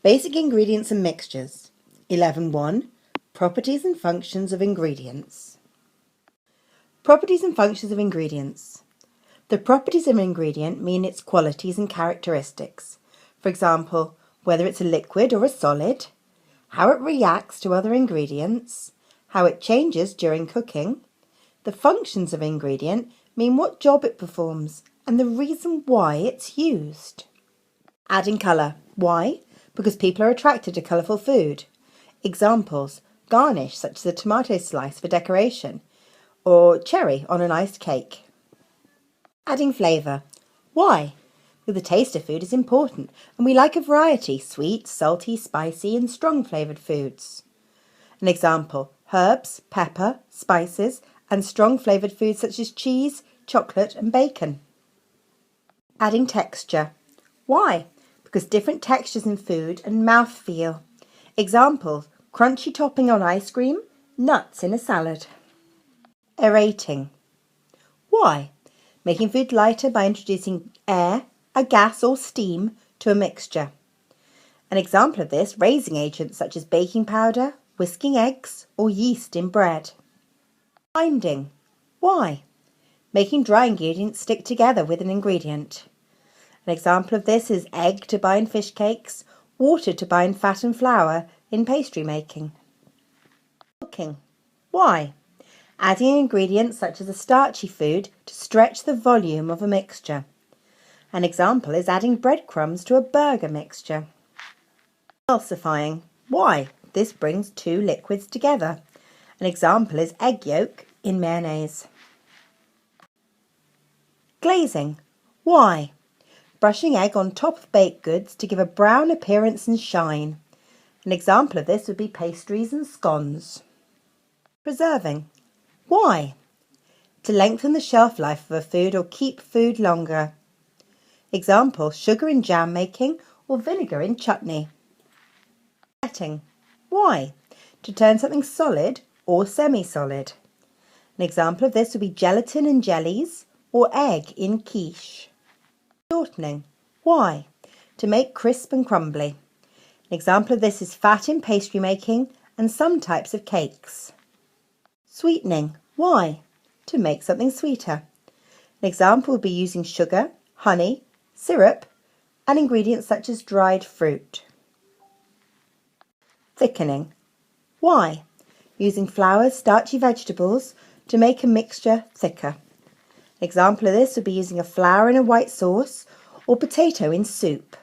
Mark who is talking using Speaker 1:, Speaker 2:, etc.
Speaker 1: Basic ingredients and mixtures. 11.1. Properties and functions of ingredients. Properties and functions of ingredients. The properties of an ingredient mean its qualities and characteristics. For example, whether it's a liquid or a solid, how it reacts to other ingredients, how it changes during cooking. The functions of an ingredient mean what job it performs and the reason why it's used. Adding colour. Why? Because people are attracted to colourful food. Examples: garnish such as a tomato slice for decoration, or cherry on an iced cake. Adding flavour. Why? Because the taste of food is important and we like a variety: sweet, salty, spicy and strong flavoured foods. An example: herbs, pepper, spices and strong flavoured foods such as cheese, chocolate and bacon. Adding texture. Why? Because different textures in food and mouthfeel. Examples: crunchy topping on ice cream, nuts in a salad. Aerating. Why? Making food lighter by introducing air, a gas or steam to a mixture. An example of this: raising agents such as baking powder, whisking eggs or yeast in bread. Binding. Why? Making dry ingredients stick together with an ingredient. An example of this is egg to bind fish cakes, water to bind fat and flour in pastry making. Cooking. Why? Adding ingredients such as a starchy food to stretch the volume of a mixture. An example is adding breadcrumbs to a burger mixture. Emulsifying. Why? This brings two liquids together. An example is egg yolk in mayonnaise. Glazing. Why? Brushing egg on top of baked goods to give a brown appearance and shine. An example of this would be pastries and scones. Preserving. Why? To lengthen the shelf life of a food or keep food longer. Example: sugar in jam making or vinegar in chutney. Setting. Why? To turn something solid or semi-solid. An example of this would be gelatin in jellies or egg in quiche. Shortening. Why? To make crisp and crumbly. An example of this is fat in pastry making and some types of cakes. Sweetening. Why? To make something sweeter. An example would be using sugar, honey, syrup and ingredients such as dried fruit. Thickening. Why? Using flour, starchy vegetables to make a mixture thicker. An example of this would be using a flour in a white sauce or potato in soup.